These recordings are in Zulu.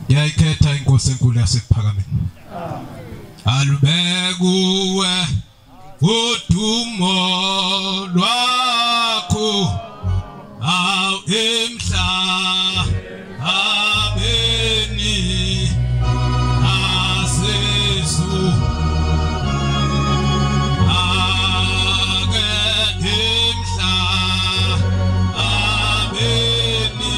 Ngiyayikhetha inkosi enkulu yasePhakameni. Alubekuwe udumo lwakho aw emhlabeni asesu ake emhlabeni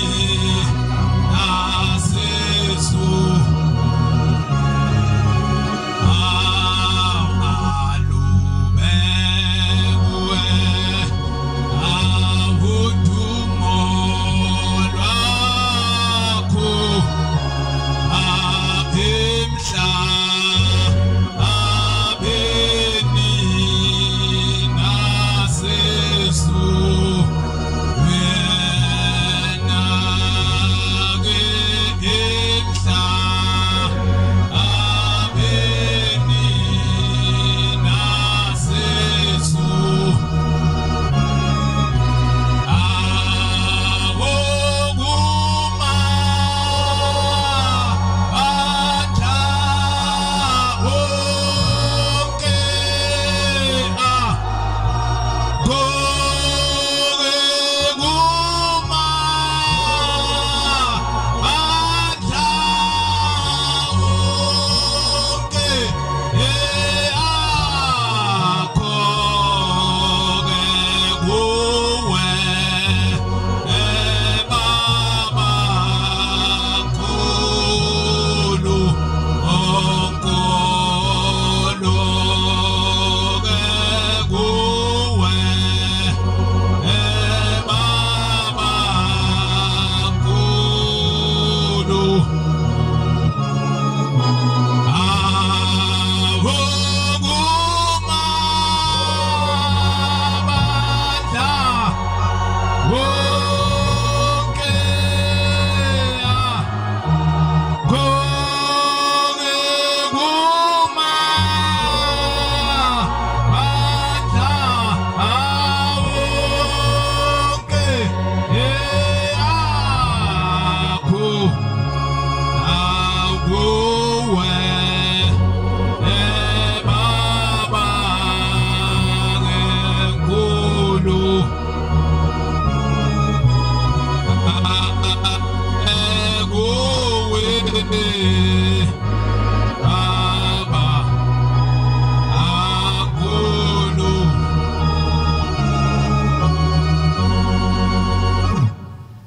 asesu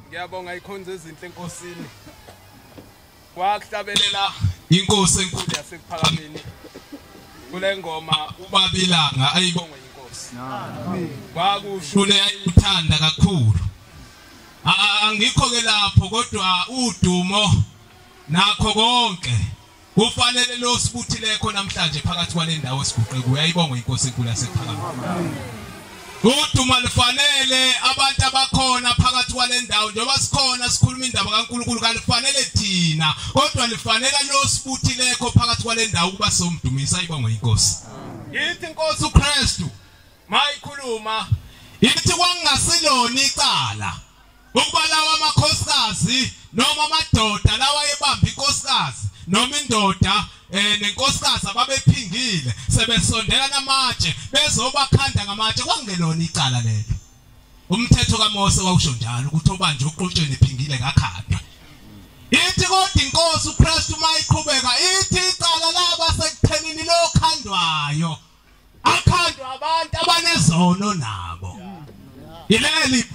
Ngiyabonga ikhonze ezinhle enkosini. Kwakuhlabelela inkosi enkulu yasePhakameni. Kule ngoma ubabilanga ayibongwe inkosi. Kwakushune ayithanda kakhulu. Angikho ke lapho kodwa udumo nakho konke kufanele lo sibuthile khona namhlanje phakathi kwale ndawo esiguqe kuyo. Ayibongwe inkosi enkulu yasePhakameni. Udumo lifanele abantu abakhona phakathi kwale ndawo njengoba sikhona sikhuluma indaba kaNkulunkulu kalifanele thina kodwa lifanele lo sibuthile kho phakathi kwale ndawo kuba somdumisa. Ayibongwe inkosi. Yithi inkosi uKristu mayikhuluma yithi kwangasilona icala ukuba lawa amakhosikazi noma amadoda lawa ebamba inkosikazi noma indoda nenkosikazi ababephingile sebesondela namatshe bezobakhanda ngamatshe kwangelona icala lelo. Umthetho kaMose wawusho njalo ukuthi obanje uqotsheni iphingile ngakhandwa. Ithi kodwa inkosi uKristu mayiqhubeka ithi icala laba sekuphelini lokhandwayo akhandwa abantu abanezono nabo. Yileli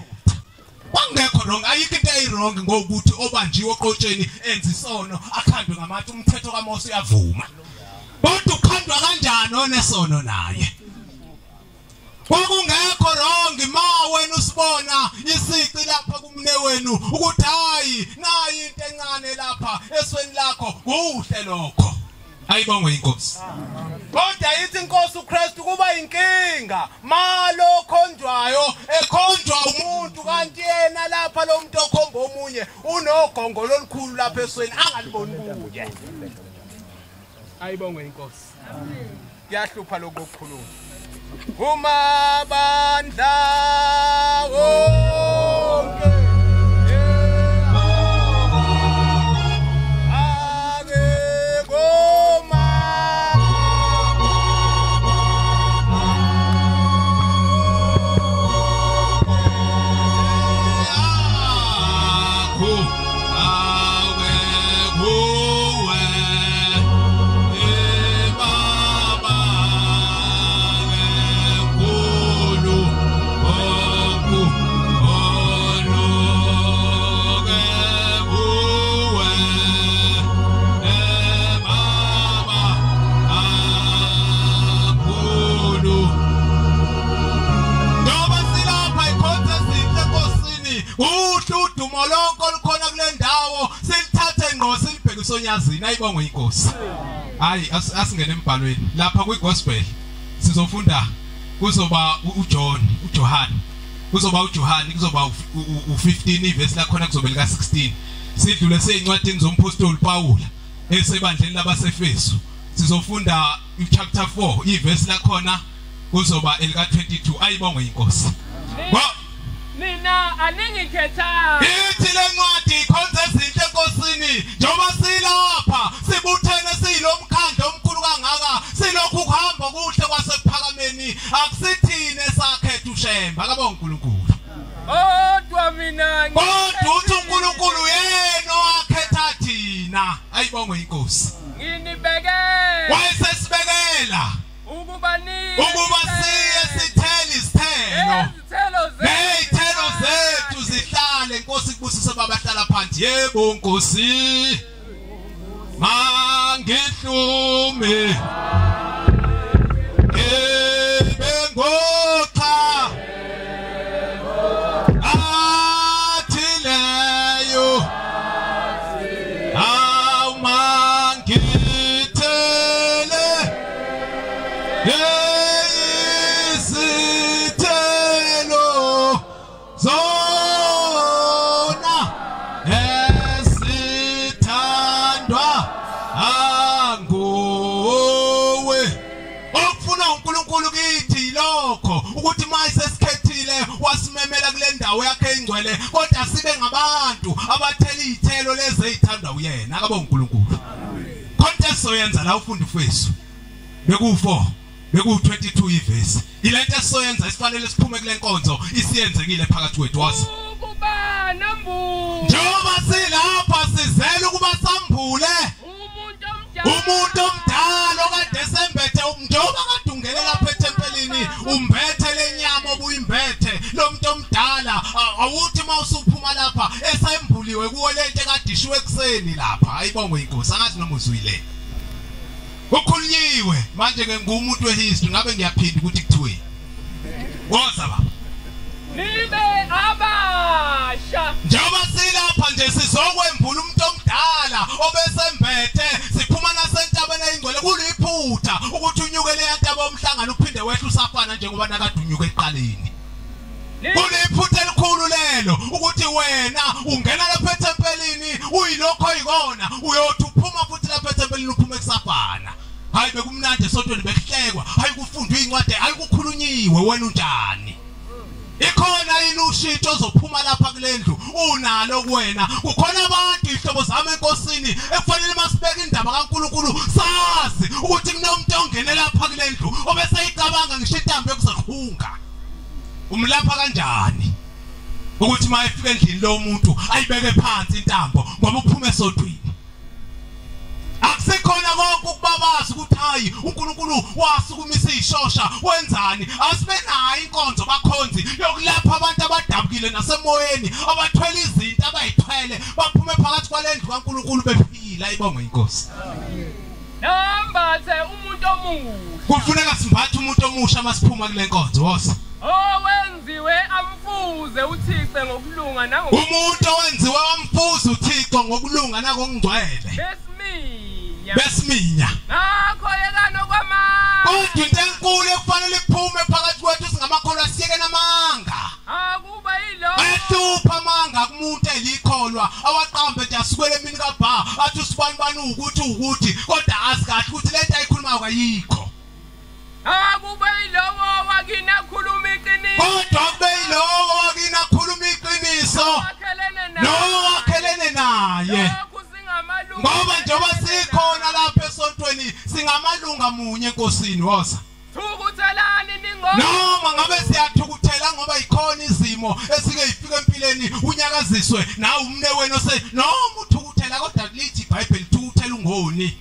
kwangekho wrong ayikho into eyirong ngokuthi obanjiwe oqotsheni enza isono akhandwe ngamatshe. Umthetho kaMose uyavuma. Kodwa ukhandwa kanjani onesono naye? Kwakungekho wrong ma wena usibona isici lapha kumne wenu ukuthi hayi nayi into encane lapha esweni lakho kuhle lokho. Ayibongwe inkosi. Kodwa yithi inkosi uKristu kuba inkinga malo khondwayo ekhondwa umuntu kanti yena lapha lo muntu okhomba omunye unogongo lolukhulu lapha esweni angaliboni kuye. Ayibongwe inkosi. Kuyahlupha lokho okukhuluma. Uma bandla wonke emsonyazini ayibongwe inkosi. Hayi asingene embhalweni lapha kwigospel sizofunda kuzoba uJohn kuzoba uJohn kuzoba u15 ivesi la khona kuzobe lika 16 sidlule seyincwadini zompostoli Paul esebandleni labaseFesu sizofunda chapter 4 ivesi la khona kuzoba elika 22 ayibongwe inkosi. Mina aningikhetha ithi le ncwadi ikhonza izinto enkosini njoba silapha sibuthene silomkhandlo omkhulu kangaka silokhu kuhamba kuhle kwasephakameni akusithine sakhetha ushemba kabonga uNkulunkulu. Kodwa mina kodwa uthi uNkulunkulu yena owakhetha thina ayibongwe inkosi. nginibekela wayesesibekela ukuba siye sithele isithelo nezithelo zethu zihlale inkosi kubusise babahlala phansi yebo nkosi mangihlume ebengocha athileyo awmangithele isithelo zona esithandwa anguwe. Okufuna uNkulunkulu kithi lokho ukuthi manje sesikhethile wasimemela kule ndawo yakhe engcwele kodwa sibe ngabantu abathela izithelo lezi ezithandwa uyena akabonga uNkulunkulu. Konke soyenza la ufunda uFesu beku4 beku22 ivesi ilento esizoyenza isifanele siphume kule nkonzo isiyenzekile phakathi kwethu wazi ukuba nambu njoba silapha sizele ukuba sambule umuntu omdala okade sembethe njoba kade ungele lapha etempelini umbethe lenyama obuyimbethe lo muntu omdala awuthi mawusuphuma lapha esembuliwe kuwo lento ekadishiwe ekseni lapha ayibongwe inkosi angathi noma uzwile ukhulunyiwe manje ke ngumuntu wehistory ngabe ngiyaphinda ukuthi kuthiwe woza baba nibe abasha njoba silapha nje sizokwembula umuntu omdala obesembethe siphuma nasentabeni eyingcwele kuliphutha ukuthi unyukele yantaba omhlangano uphinde wehla usafana njengoba nakade unyuke eqaleni kuliphutha elikhulu lelo ukuthi wena ungena lapha etempelini uyilokho oyikona uyothi uphuma futhi lapha etempelini uphuma ekusafana. Hayi bekumnandi esontweni bekuhlekwa hayi kufundwa incwadi hayi kukhulunyiwe wena unjani ikhona yini ushito ozophuma lapha kulendlu unalo kuwena kukhona abantu ihlobo zami enkosini ekufanele masibeke indaba kaNkulunkulu sazi ukuthi kunomuntu ongene lapha kulendlu obese icabanga ngisho intambo yokuzakhunga umlapha kanjani ukuthi mayefika endlini lo muntu ayibeke phansi intambo ngoba uphume esontweni. Akusekhona konke ukubabaza ukuthi hayi uNkulunkulu wasukumisa izishosha wenzani asibe nayo inkonzo bakhonzi yokulapha abantu abadabukile nasemoyeni abathwele izinto abayithwele baphume phakathi kwalendlu kaNkulunkulu bephila ayibongwe inkosi. nambathe umuntu omusha kufuneka simbathe umuntu omusha masiphuma kule nkonzo woza owenziwe amfuze uThixo ngokulunga umuntu owenziwe amfuze uThixo ngokulunga nakongcwele besiminya ngakho yekano kwamanga kodwa into enkulu ekufanele iphume phakathi kwethu singamakholwa siyeke namanga akuba yilo ehlupha amanga kumuntu elikholwa awaqambe nje asukele emini kaBha athi usibani ukuthi kodwa asikathi ukuthi lento ayikhulumayo kayikho akuba yilowo wakina khuluma iqiniso kodwa kube yilowo wakina khuluma iqiniso wakhelene naye ngoba njengoba sikhona lapha esontweni singamalunga munye enkosini woza thukuthelani noma ngabe siyathukuthela ngoba ikhona izimo esike ifike empileni unyakaziswe nawe umne wena noma uthukuthela kodwa lithi iBhayibheli thukuthela ungoni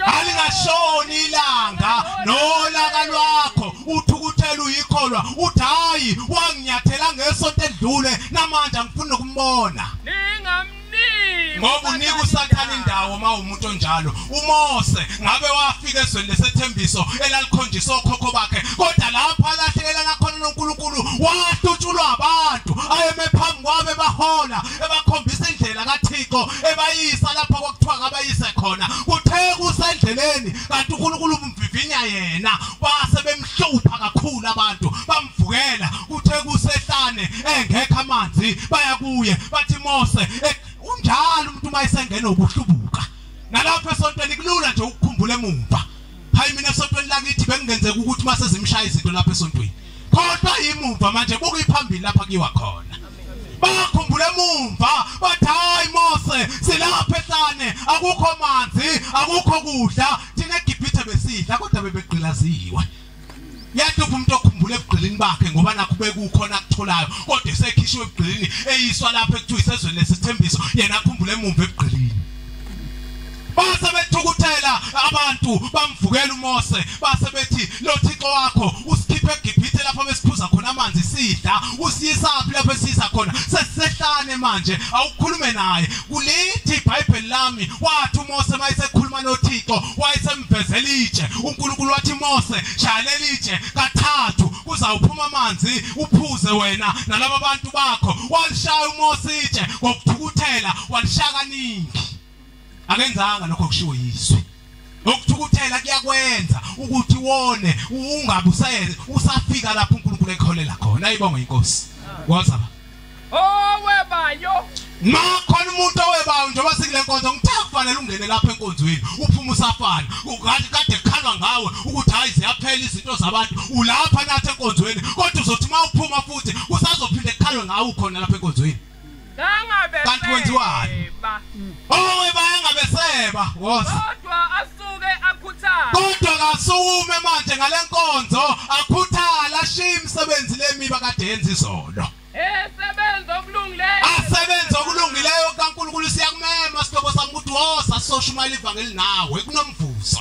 alingashoni ilanga nolaka lwakho uthukuthela uyikholwa uthi hayi wanginyathela ngesonto edlule namanje ngifuna ukumbona ningamniki ngoba unika usathana indawo mawumuntu onjalo. uMose ngabe wafika ezweni lesethembiso elalikhonjiswa okhokho bakhe, kodwa lapha alahlekelana nakhona noNkulunkulu wahlutshulwa abantu ayeme phambi kwabo bahola ebakhombisa indlela kaThixo ebayisa lapha kwakuthiwa ngabayise khona. Kuthe kusendleleni kanti uNkulunkulu umvivinya yena, base bemhlupha kakhulu abantu bamvukela. Kuthe kusehlane engekho amanzi baya kuye bathi Mose unjalo umuntu mayisengena ubuhlubuka. Nalapha esontweni kulula nje ukukhumbula emuva. Hayi mina esontweni lakithi bengenzeka ukuthi mase zimshaya izinto lapha esontweni, kodwa imuva manje buka iphambili lapha kiwa khona. Bakhumbula emuva bathi hayi Mose silapha ehlane akukho manzi akukho kudla, thina eGibhithe besidla kodwa bebegqilaziwe. Yahlupha umuntu okhumbula ebugqilini bakhe ngoba nakho bekukhona akutholayo, kodwa esekhishwe ebugqilini eyiswa lapha ekuthiwa isezweni lesithembiso yena akhumbula emuva ebugqilini. Base bethukuthela abantu bamvukela uMose, base bethi lo Thixo wakho usikhiphe eGibhithe lapha besiphuza khona amanzi sidla, usiyisaphi lapha esisa khona sesisehlane manje awukhulume naye. Kulithi iBhayibheli lami wathi uMose mayisekhuluma noThixo wayesemvezela itshe. uNkulunkulu wathi Mose shaya litshe kathathu kuzawuphuma amanzi uphuze wena nalabo abantu bakho. Walishaya uMose itshe ngokuthukuthela, walishaya kaningi. Akenzanga lokho kushiwo yizwe. Ukuthukuthela kuyakwenza ukuthi wone ungabe usafika lapho uNkulunkulu ekholela khona. Ayibonga inkosi. Wazaba owebayo makhona umuntu owebayo njengoba sikule nkonzo ngithe kufanele ungene lapha enkonzweni uphuma usafana kade kukhalwa ngawe ukuthi hayi ziyaphela izinto zabantu ulapha nathi enkonzweni, kodwa uzothi mawuphuma futhi kusazophinde kukhalwe ngawe khona lapha enkonzweni. Kanti wenziwani? Owebaya ngabeseba woza, kodwa asuke akhuthale. kodwa kasume manje ngale nkonzo akhuthala ashiya imisebenzi lemiba kade yenza izolo. Esebenza okulungileyo. Asebenza okulungileyo kaNkulunkulu siyakumema sihlobo sami ukuthi woza soshumayela ivangeli nawe kunomvuzo.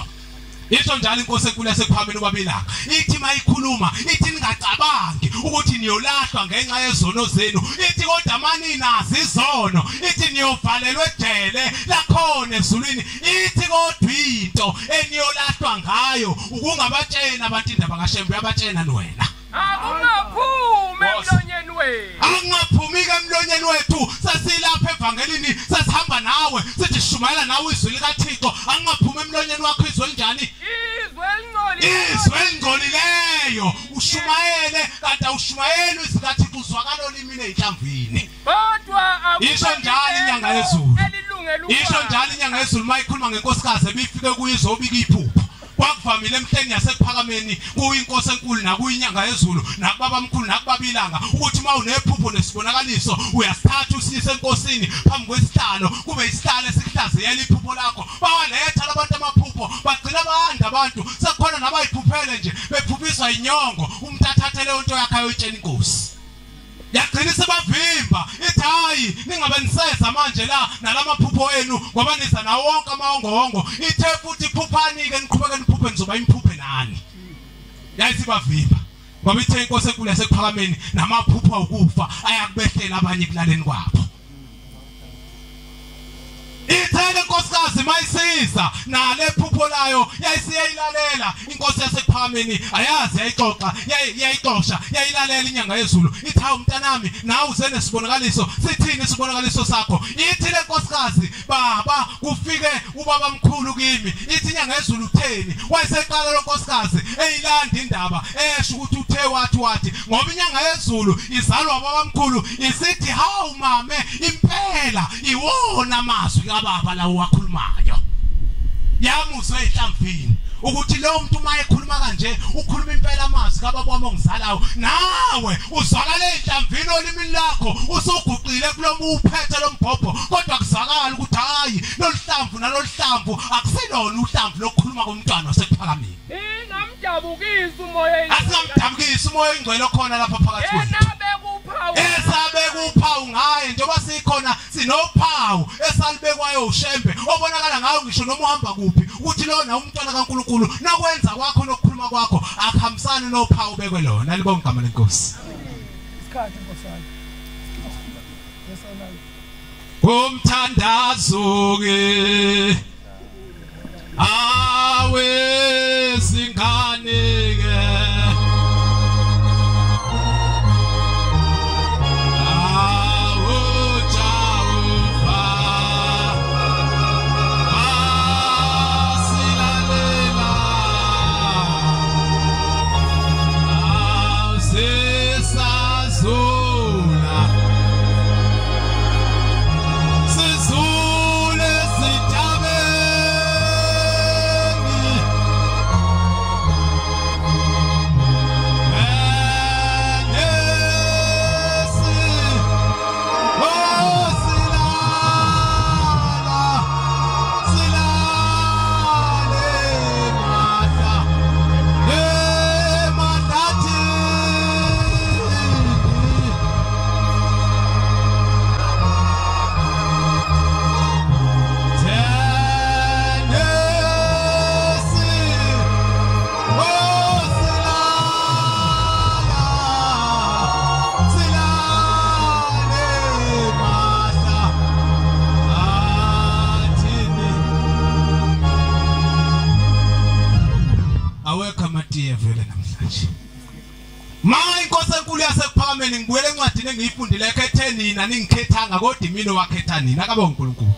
Yisho njalo inkosi enkulu yaseKhwameni uBabilanga ithi mayikhuluma ithi ningacabangi ukuthi niyolahlwa ngenxa yezono zenu, ithi kodwa mani nazi izono, ithi niyovalelwa ejele lakhona ezulwini, ithi kodwa into eniyolahlwa ngayo ukungabatshena abantu indaba kaShembe yabatshena niwena. Akungaphume emlonyeni wethu. Angaphumi ke emlonyeni wethu, sesilapha evangelini sesihamba nawe sithi shumayela nawe izwi likaThixo. Angaphumi emlonyeni wakho izwi linjani? Izwi elingcolileyo. Ushumayele kanti awushumayeli izwi likaThixo uzwakala olimini ezinhlamvini. Kodwa isho njalo inyanga yezulu. elilungelo. Isho njalo inyanga yezulu mayikhuluma ngenkosikazi ebifike kuyo izobika iphupho. Kwakuvamile emhleni yasePhakameni kuyinkosi enkulu nakuyinyanga yezulu nakubabamkhulu nakubabilanga ukuthi mawunephupho nesibonakaliso uyasithatha usiyise enkosini phambi kwesihlalo kube isihlalo esihlaziyela iphupho lakho. Bawaletha labantu amaphupho bagcina abanda abantu sekhona nabayiphuphele nje bephuphiswa inyongo, umuntu athathe leyo nto yakhe ayotshela inkosi. Yagcina sebavimba ithi hayi ningabe niseza manje la nalamaphupho enu ngoba niza nawo wonke amahongo. Ithe futhi iphuphani ke niqhubeke niphuphe nizoba imphuphe nani. Yayisibavimba ngoba ithe inkosi enkulu yasePhakameni namaphupho ukufa ayakubehlela abanye kulaleni kwabo. Ithele inkosikazi mayisiza nale phupho layo yayisiyayilalela inkosi yasePhakameni ayazi yayixoxa yayixoxa yayilalela inyanga yezulu. Ithi hawu mntanami nawe uzene sibonakaliso, sithini isibonakaliso sakho? Ithi le nkosikazi baba kufike ubaba mkhulu kimi, ithi inyanga yezulu utheni? Wayeseqala lo nkosikazi eyilanda indaba esho ukuthi uthe wathi ngoba inyanga yezulu izalwa ubaba mkhulu isithi hawu mame impela iwona amazwi baba lawo wakhulumayo. Yamuzwe ezinhlamvini ukuthi lo muntu mayekhuluma kanje ukhuluma impela amazwi kababa wami ongizalayo, nawe uzwakala ezinhlamvini olimini lakho usuguqile kulomu uphethe lombhobho, kodwa kuzakala ukuthi hayi loluhlamvu naloluhlamvu akusilona uhlamvu lokukhuluma komntwana osePhakameni. Ingamdabukisa umoya. Asingamdabukisa umoya ingcwele khona lapha phakathi kwethu. Esabekuphawu ngaye njengoba sikhona sinophawu esalibekwayo uShembe obonakala ngayo ngisho noma uhamba kuphi ukuthi lona umntwana kaNkulunkulu nakwenza kwakho nokukhuluma kwakho akuhambisani nophawu bekwe lona. Libonga igama lenkosi. Isikhathi nkosana. Yesona. umthandazo ke awe singane ke ngibuyele encwadini engiyifundile ekhethe nina ningikhethanga kodwa imino wakhetha nina kabe uNkulunkulu.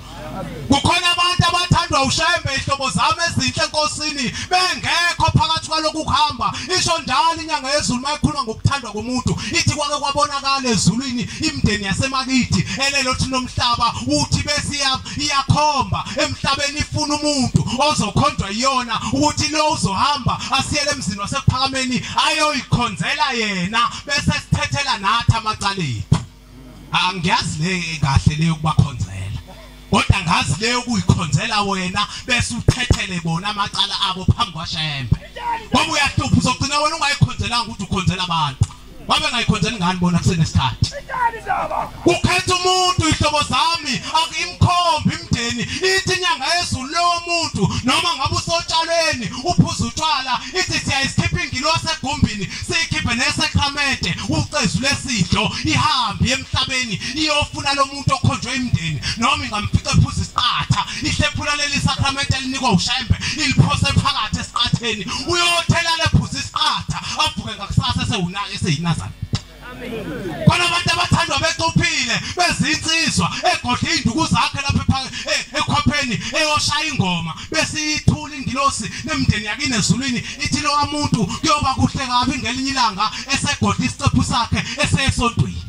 Kukhona abantu abathandwa ushembe ihlobo zami ezinhle enkosini bengekho phakathi kwaloku kuhamba. Isho njalo inyanga yezulu mayikhuluma ngokuthandwa komuntu ithi kwake kwabonakala ezulwini imndeni yasemakithi elelothi nomhlaba uthi bese iyakhomba emhlabeni ifuna umuntu ozokhondwa iyona ukuthi lo uzohamba asiyele emzini wasephakameni ayoyikhonzela yena bese sithethela nathi amacala ethu. Angiyazi le kahle le ukubakhonzela kodwa ngazi le ukuyikhonzela wena bese uthethele bona amacala abo phambi kwashembe. Ngoba uyahlupha uzogcina wena ungayikhonzelanga ukuthi ukhonzela abantu. Wabe ngayikhonzela ngani bona kusenesikhathi. Ukhetha umuntu ihlobo zami akimkhombi imndeni ithi inyanga yezulu lo muntu noma ngabe usotshalweni uphuza utshwala ithi siyayisikhipha ingilo segumbini siyikhiphe nesakramente ucezu lesidlo ihambe emhlabeni iyofuna lo muntu okhonjwe imndeni noma ingamfica ephuza isiqatha ihlephula leli sakramente elinikwa ushembe iliphose phakathi esiqatheni uyothela lephuza isiqatha avuke ngakusasa esewunaka eseyinazana. Kona abantu abathandwa becuphile bezinsizwa egodla induku zakhe lapha ekhwapheni eyoshaya ingoma bese ithula ingilosi nemndeni yakini ezulwini ithi lo muntu kuyoba kuhle kabi ngelinye ilanga esegodla isicephu sakhe esesontweni.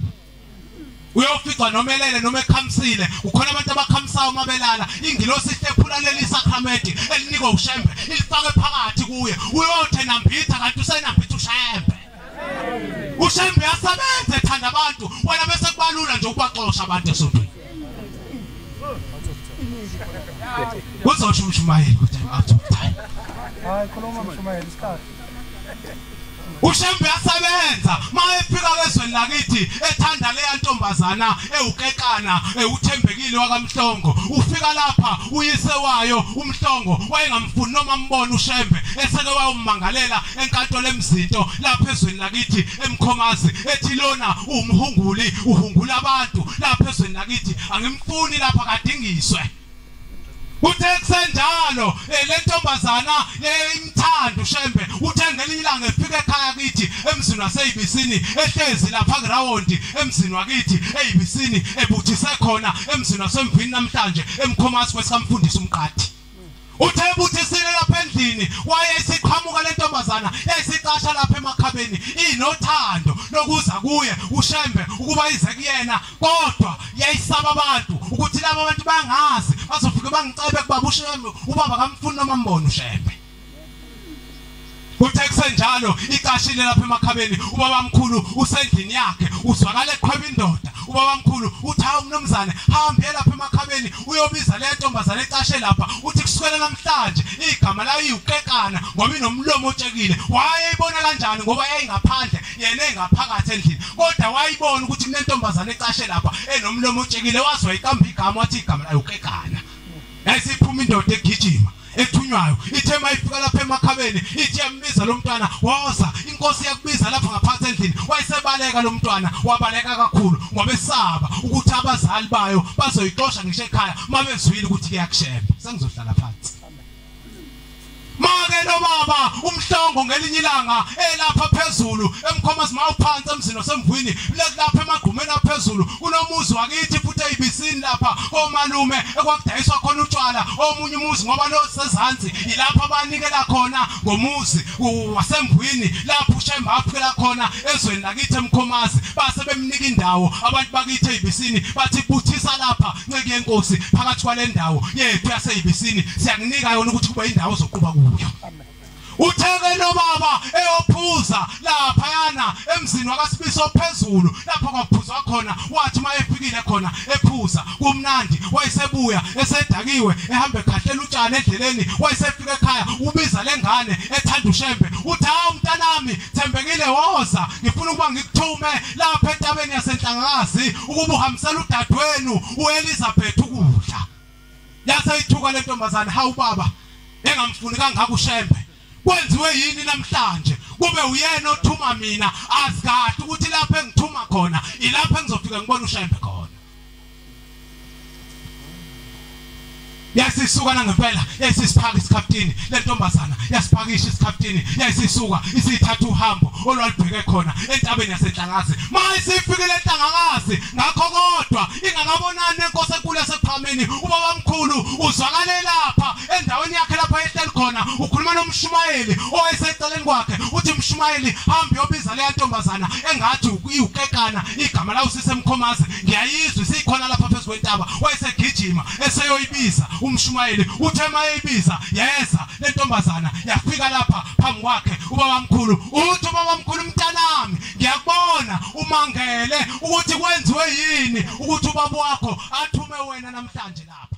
Uyofica nomelele noma ekhamsile ukhona abantu abakhamsayo mabelala ingilosi ihlephula leli sakramente elinikwa ushembe ilifake phakathi kuye uyothe nambitha kanti usenambitha ushembe. Ushembe yasebenza ethanda abantu wena bese kubalula nje ukubaxosha abantu esontweni. Uzosho uMshumayeli ukuthi out of time. Hayi khuluma uMshumayeli isikhathi. Ushembe yasebenza mayefika kwezweni lakithi ethanda le yantombazana ewukekana uthembekile wakaMhlongo ufika lapha uyise wayo uMhlongo wayengamfuni noma mbone ushembe eseke wayommangalela enkantolo emzinto lapha ezweni lakithi eMkhomazi ethi lona umhunguli uhungula abantu lapha ezweni lakithi angimfuni lapha kadingiswe. Uthe kusenjalo le ntombazana imthanda ushembe uthe ngelinye ilanga efika ekhaya kithi emzini waseyibisini ehlezi lapha ground emzini wakithi eyibisini ebuthise khona emzini wasemvini namhlanje eMkhomazi kwesikamfundisi umqadi. Uthe ebuthisile lapha endlini wayesiqhamuka le ntombazana yayisiqasha lapha emakhabeni inothando lokuza kuye ushembe ukuba ize kuyena kodwa yayisaba abantu ukuthi laba abantu bangazi bazofika bangicebe kubaba ushembe ubaba kamfuni noma mbone ushembe. Uthe kusenjalo iqashile lapha emakhabeni ubaba mkhulu usendlini yakhe uzwakala eqhweba indoda ubaba mkhulu uthi hawu mnumzane hambe lapha emakhabeni uyobiza le ntombazana eqashe lapha uthi kusukela namhlanje igama la yukekana ngoba inomlomo otshekile. Wayeyibona kanjani ngoba yayingaphandle yena engaphakathi endlini kodwa wayibona ukuthi kunentombazana eqashe lapha enomlomo otshekile wazwa iqamba igama wathi igama la yukekana. Yayisiphuma indoda egijima ethunywayo ithe mayifika lapha emakhabeni ithi yambiza lo mntwana woza inkosi yakubiza lapha ngaphansi endlini wayesebaleka lo mntwana wabaleka kakhulu ngoba esaba ukuthi abazali bayo bazoyixosha ngisho ekhaya mabezwile ukuthi kuyakushemba sengizohlala phansi Make no baba umhlongo ngelinye ilanga elapha phezulu emkhomazi mawuphansi emzini osemvwini lapha emagqumeni aphezulu kunomuzi wakithi futhi eyibisini lapha omalume ekwakudayiswa khona utshwala omunye umuzi ngoba lo sezansi ilapha abanikela khona ngomuzi wasemvwini lapha ushemba aphela khona ezweni lakithi emkhomazi base bemnika indawo abantu bakithi eyibisini bathi buthisa lapha nceke yenkosi phakathi kwale ndawo yethu yaseyibisini siyakunika yona ukuthi kube indawo zoquba kuyo Utheke no baba eyophuza lapha yana emzini wakasibiso phezulu lapha kwaphuzwa khona wathi mayefikile khona ephuza kumnandi wayesebuya esedakiwe ehamba ekhahlela utshani endleleni wayesefika ekhaya ubiza lengane ethanda ushembe uthi hawu mntanami thembekile woza ngifuna ukuba ngikuthume lapha entabeni yasenhlangakazi ukuba uhambisela udadewenu uElizabeth ukudla yasayithuka le ntombazana hawu baba engamfuni kangaka ushembe kwenziwe yini namhlanje kube uyena othuma mina azikade ukuthi lapha engithuma khona ilapha engizofika ngibone ushembe khona yasisuka ngempela yasisiphaka isikhaftini lentombazana yasiphakisha isikhaftini yasisuka isithatha uhambo olwalibheke khona entabeni yasenhlangakazi mayifikile enhlangakazi ngakho kodwa ingakabonani nenkosi enkulu yasePhameni ubaba mkhulu uzwakale lapha endaweni yakhe lapha ehleli khona ukhuluma nomshumayeli owayeseceleni kwakhe uthi mshumayeli hambe yobiza le ntombazana engathi ukekana igama la usise Mkhomazi ngiyayizwa isikhona lapha phezulu kwentaba wayesegijima eseyoyibiza umshumayeli uthe mayebiza yeza le ntombazana yafika lapha phambi kwakhe ubaba mkhulu uthi ubaba mkhulu mntanami ngiyakubona umangele ukuthi kwenziwe yini ukuthi ubaba wakho athume wena namhlanje lapha